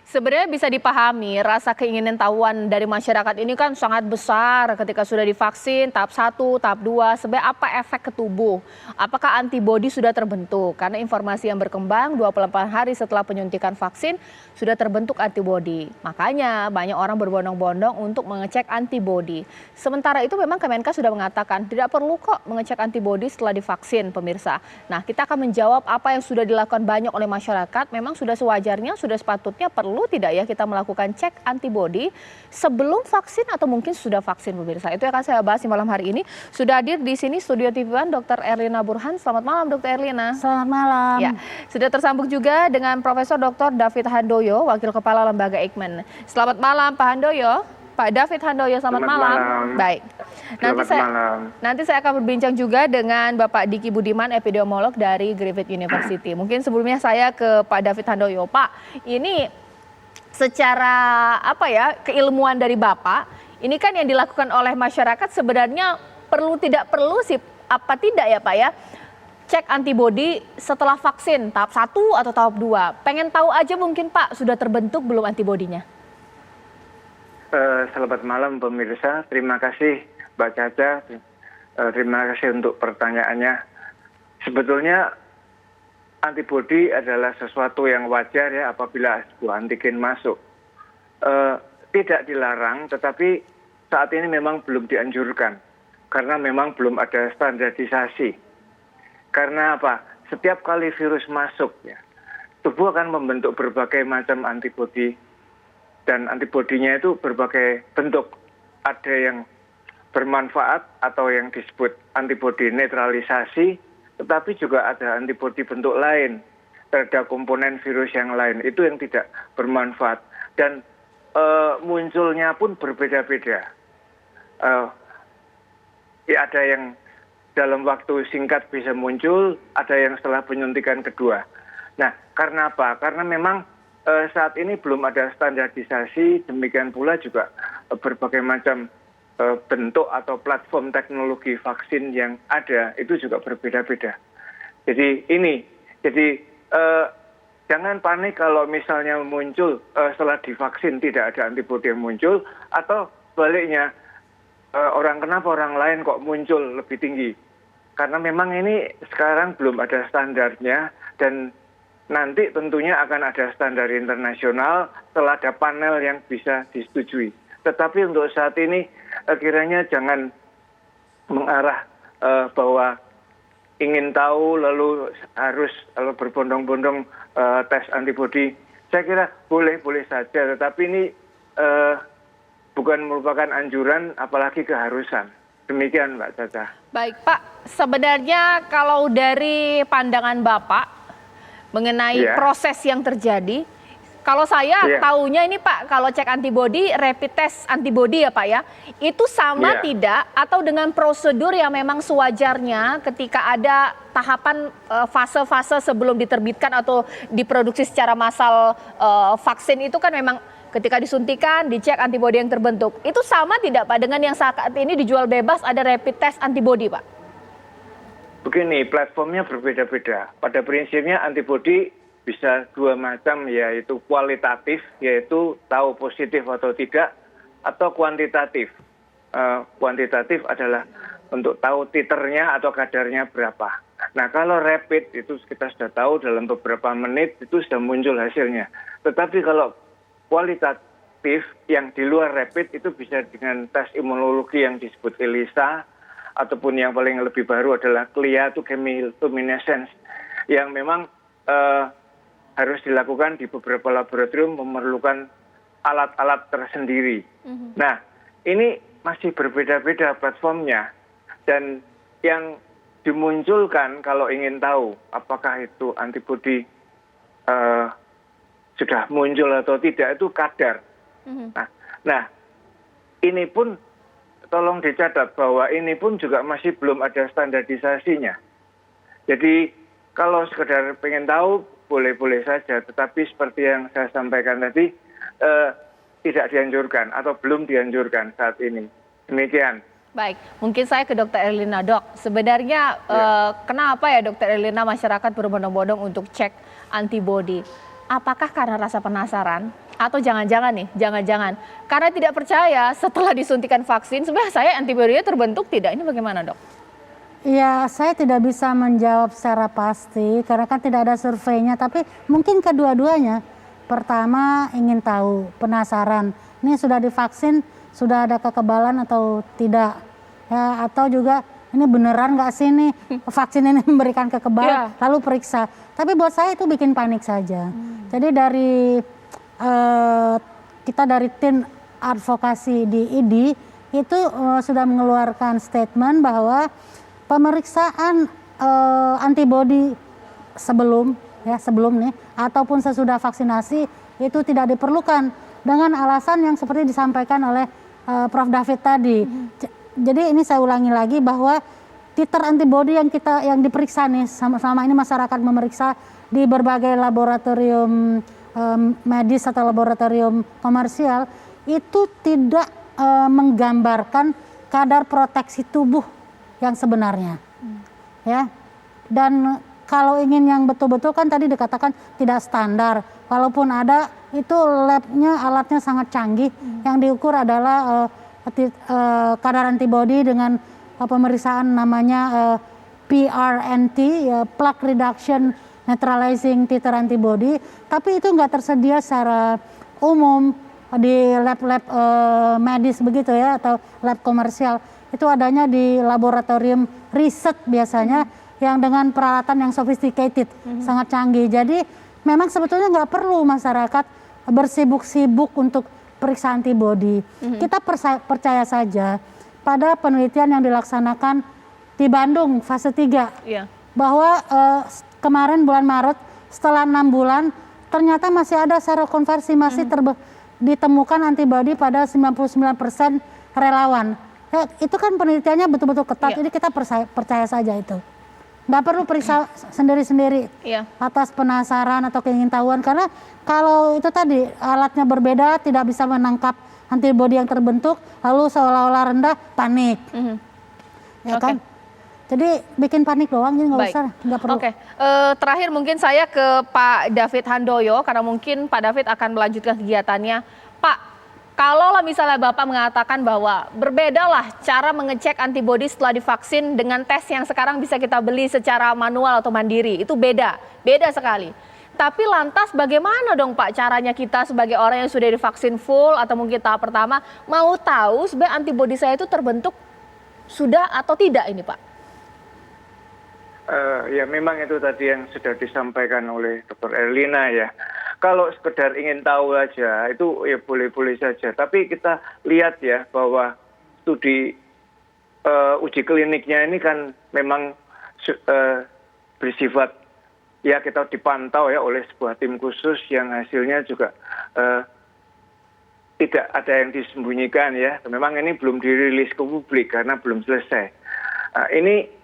Sebenarnya bisa dipahami, rasa keinginan tahuan dari masyarakat ini kan sangat besar ketika sudah divaksin tahap 1, tahap 2. Sebenarnya apa efek ke tubuh? Apakah antibodi sudah terbentuk? Karena informasi yang berkembang 28 hari setelah penyuntikan vaksin sudah terbentuk antibodi. Makanya banyak orang berbondong-bondong untuk mengecek antibodi. Sementara itu memang Kemenkes sudah mengatakan tidak perlu kok mengecek antibodi setelah divaksin, pemirsa. Nah, kita akan menjawab apa yang sudah dilakukan banyak oleh masyarakat. Memang sudah sewajarnya, sudah sepatutnya perlu tidak ya kita melakukan cek antibodi sebelum vaksin atau mungkin sudah vaksin, pemirsa. Itu yang akan saya bahas di malam hari ini. Sudah hadir di sini Studio TV One Dr. Erlina Burhan. Selamat malam Dr. Erlina. Selamat malam. Ya, sudah tersambung juga dengan Profesor Dr. David Handoyo, Wakil Kepala Lembaga Eijkman. Selamat malam Pak Handoyo. Pak David Handoyo, selamat malam. Baik. Nanti saya akan berbincang juga dengan Bapak Diki Budiman, epidemiolog dari Griffith University. Mungkin sebelumnya saya ke Pak David Handoyo. Pak, ini secara keilmuan dari Bapak, ini kan yang dilakukan oleh masyarakat sebenarnya perlu tidak perlu sih, apa tidak ya Pak ya? Cek antibodi setelah vaksin tahap 1 atau tahap 2. Pengen tahu aja mungkin Pak, sudah terbentuk belum antibodinya? Selamat malam pemirsa, terima kasih Mbak Caca, terima kasih untuk pertanyaannya. Sebetulnya antibodi adalah sesuatu yang wajar ya apabila sebuah antigen masuk. Tidak dilarang, tetapi saat ini memang belum dianjurkan karena memang belum ada standarisasi. Karena apa? Setiap kali virus masuk ya, tubuh akan membentuk berbagai macam antibodi. Dan antibodinya itu berbagai bentuk. Ada yang bermanfaat atau yang disebut antibodi netralisasi, tetapi juga ada antibodi bentuk lain terhadap komponen virus yang lain. Itu yang tidak bermanfaat. Dan munculnya pun berbeda-beda. Ada yang dalam waktu singkat bisa muncul, ada yang setelah penyuntikan kedua. Nah, karena apa? Karena memang saat ini belum ada standarisasi, demikian pula juga berbagai macam bentuk atau platform teknologi vaksin yang ada itu juga berbeda-beda. Jadi jangan panik kalau misalnya muncul setelah divaksin tidak ada antibodi yang muncul, atau sebaliknya kenapa orang lain kok muncul lebih tinggi. Karena memang ini sekarang belum ada standarnya dan nanti tentunya akan ada standar internasional setelah ada panel yang bisa disetujui. Tetapi untuk saat ini kiranya jangan mengarah bahwa ingin tahu lalu harus berbondong-bondong tes antibodi. Saya kira boleh-boleh saja, tetapi ini bukan merupakan anjuran apalagi keharusan. Demikian Mbak Caca. Baik Pak, sebenarnya kalau dari pandangan Bapak mengenai proses yang terjadi, kalau saya taunya ini Pak, kalau cek antibodi, rapid test antibodi ya Pak ya, itu sama tidak atau dengan prosedur yang memang sewajarnya ketika ada tahapan fase-fase sebelum diterbitkan atau diproduksi secara massal vaksin itu kan memang ketika disuntikan, dicek antibodi yang terbentuk. Itu sama tidak Pak dengan yang saat ini dijual bebas ada rapid test antibodi Pak? Begini, platformnya berbeda-beda. Pada prinsipnya antibodi bisa dua macam, yaitu kualitatif, yaitu tahu positif atau tidak, atau kuantitatif. Kuantitatif adalah untuk tahu titernya atau kadarnya berapa. Nah, kalau rapid itu kita sudah tahu dalam beberapa menit itu sudah muncul hasilnya. Tetapi kalau kualitatif yang di luar rapid itu bisa dengan tes imunologi yang disebut ELISA, ataupun yang paling lebih baru adalah chemiluminescence yang memang harus dilakukan di beberapa laboratorium, memerlukan alat-alat tersendiri. Nah, ini masih berbeda-beda platformnya, dan yang dimunculkan kalau ingin tahu apakah itu antibodi sudah muncul atau tidak itu kadar. Nah, ini pun tolong dicatat bahwa ini pun juga masih belum ada standarisasinya. Jadi kalau sekedar pengen tahu boleh-boleh saja, tetapi seperti yang saya sampaikan tadi tidak dianjurkan atau belum dianjurkan saat ini. Demikian. Baik, mungkin saya ke Dr. Erlina. Dok, sebenarnya kenapa ya Dr. Erlina masyarakat berbondong-bondong untuk cek antibodi? apakah karena rasa penasaran atau jangan-jangan karena tidak percaya setelah disuntikan vaksin sebenarnya saya antibodinya terbentuk tidak? Ini bagaimana, Dok? Ya, saya tidak bisa menjawab secara pasti karena kan tidak ada surveinya, tapi mungkin kedua-duanya. Pertama ingin tahu, penasaran, ini sudah divaksin, sudah ada kekebalan atau tidak, ya, atau juga ini beneran nggak sih nih vaksin ini memberikan kekebalan, lalu periksa. Tapi buat saya itu bikin panik saja. Jadi dari kita dari tim advokasi di IDI itu sudah mengeluarkan statement bahwa pemeriksaan antibodi sebelum nih ataupun sesudah vaksinasi itu tidak diperlukan dengan alasan yang seperti disampaikan oleh Prof. David tadi. Jadi ini saya ulangi lagi bahwa titer antibodi yang diperiksa nih selama ini masyarakat memeriksa di berbagai laboratorium medis atau laboratorium komersial itu tidak menggambarkan kadar proteksi tubuh yang sebenarnya, ya. Dan kalau ingin yang betul-betul kan tadi dikatakan tidak standar, walaupun ada itu labnya alatnya sangat canggih, yang diukur adalah kadar antibodi dengan pemeriksaan namanya PRNT, ya, plaque reduction neutralizing titer antibody, tapi itu nggak tersedia secara umum di lab-lab medis begitu ya atau lab komersial. Itu adanya di laboratorium riset biasanya yang dengan peralatan yang sophisticated, sangat canggih. Jadi memang sebetulnya nggak perlu masyarakat bersibuk-sibuk untuk periksa antibodi. Kita percaya saja pada penelitian yang dilaksanakan di Bandung fase 3 bahwa kemarin bulan Maret setelah 6 bulan ternyata masih ada serokonversi, masih ditemukan antibodi pada 99% relawan. Ya, itu kan penelitiannya betul-betul ketat, jadi kita percaya saja itu. Nggak perlu periksa sendiri-sendiri atas penasaran atau keingintahuan, karena kalau itu tadi alatnya berbeda, tidak bisa menangkap antibodi yang terbentuk, lalu seolah-olah rendah, panik. Ya kan? Jadi bikin panik doang, jadi nggak usah, nggak perlu. Terakhir mungkin saya ke Pak David Handoyo, karena mungkin Pak David akan melanjutkan kegiatannya. Pak, kalau misalnya Bapak mengatakan bahwa berbedalah cara mengecek antibodi setelah divaksin dengan tes yang sekarang bisa kita beli secara manual atau mandiri, itu beda sekali. Tapi lantas bagaimana dong Pak caranya kita sebagai orang yang sudah divaksin full atau mungkin tahap pertama mau tahu sebenarnya antibodi saya itu terbentuk sudah atau tidak ini Pak? Ya memang itu tadi yang sudah disampaikan oleh Dr. Erlina ya. Kalau sekedar ingin tahu aja itu ya boleh-boleh saja. Tapi kita lihat ya bahwa studi uji kliniknya ini kan memang bersifat ya kita dipantau ya oleh sebuah tim khusus yang hasilnya juga tidak ada yang disembunyikan ya. Memang ini belum dirilis ke publik karena belum selesai. Ini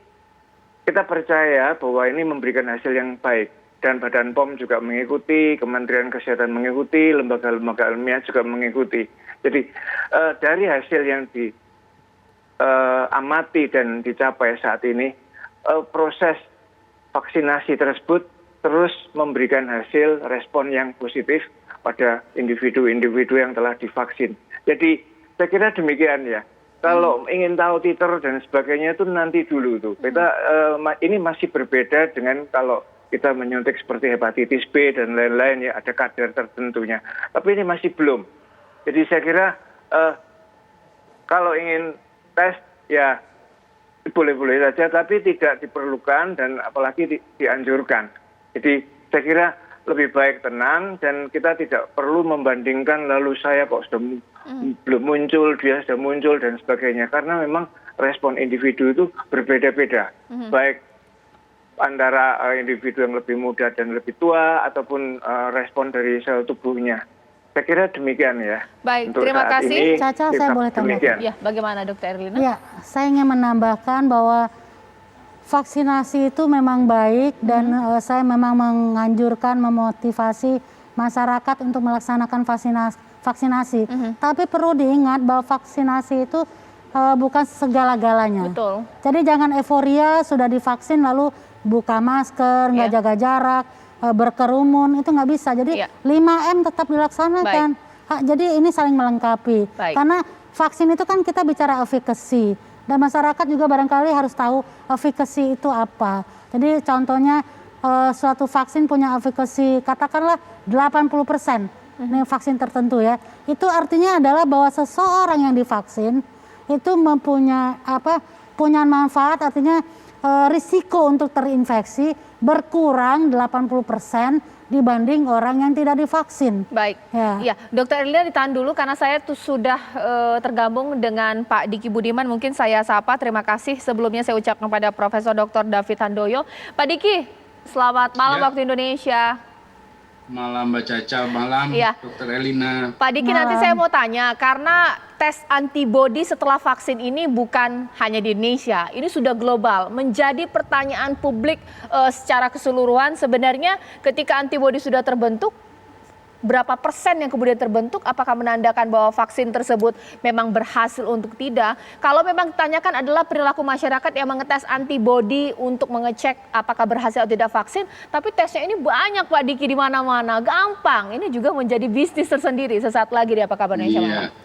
kita percaya bahwa ini memberikan hasil yang baik. Dan Badan POM juga mengikuti, Kementerian Kesehatan mengikuti, lembaga-lembaga ilmiah juga mengikuti. Jadi dari hasil yang diamati dan dicapai saat ini, proses vaksinasi tersebut terus memberikan hasil respon yang positif pada individu-individu yang telah divaksin. Jadi saya kira demikian ya. Kalau ingin tahu titer dan sebagainya itu nanti dulu tuh. Kita ini masih berbeda dengan kalau kita menyuntik seperti hepatitis B dan lain-lain ya, ada kadar tertentunya. Tapi ini masih belum. Jadi saya kira kalau ingin tes ya boleh-boleh saja, tapi tidak diperlukan dan apalagi dianjurkan. Jadi saya kira lebih baik tenang dan kita tidak perlu membandingkan lalu saya kok sudah belum muncul, dia sudah muncul dan sebagainya. Karena memang respon individu itu berbeda-beda. Baik antara individu yang lebih muda dan lebih tua ataupun respon dari sel tubuhnya. Saya kira demikian ya. Baik, terima kasih. Caca, saya boleh tambah. Ya, bagaimana Dr. Erlina? Ya, saya ingin menambahkan bahwa vaksinasi itu memang baik dan saya memang menganjurkan, memotivasi masyarakat untuk melaksanakan vaksinasi. Tapi perlu diingat bahwa vaksinasi itu bukan segala-galanya. Betul. Jadi jangan euforia sudah divaksin lalu buka masker, nggak jaga jarak, berkerumun, itu nggak bisa. Jadi Iya. 5M tetap dilaksanakan. Jadi ini saling melengkapi. Baik. Karena vaksin itu kan kita bicara efficacy. Dan masyarakat juga barangkali harus tahu efficacy itu apa. Jadi contohnya suatu vaksin punya efficacy katakanlah 80%. Ini vaksin tertentu ya. Itu artinya adalah bahwa seseorang yang divaksin itu punya manfaat, artinya risiko untuk terinfeksi berkurang 80% dibanding orang yang tidak divaksin. Baik, Ya. iya, Dokter Erlina ditahan dulu karena saya tuh sudah tergabung dengan Pak Diki Budiman. Mungkin saya sapa. Terima kasih sebelumnya saya ucapkan kepada Profesor Dr. David Handoyo. Pak Diki, selamat malam Ya. waktu Indonesia. Malam Mbak Caca, malam Iya. Dokter Elina. Pak Diki, nanti saya mau tanya, karena tes antibodi setelah vaksin ini bukan hanya di Indonesia, ini sudah global. Menjadi pertanyaan publik secara keseluruhan, sebenarnya ketika antibodi sudah terbentuk, berapa persen yang kemudian terbentuk, apakah menandakan bahwa vaksin tersebut memang berhasil untuk tidak? Kalau memang ditanyakan adalah perilaku masyarakat yang mengetes antibodi untuk mengecek apakah berhasil atau tidak vaksin, tapi tesnya ini banyak Pak Diki di mana-mana, gampang. Ini juga menjadi bisnis tersendiri. Sesaat lagi di Apa Kabar Indonesia Malam. Iya.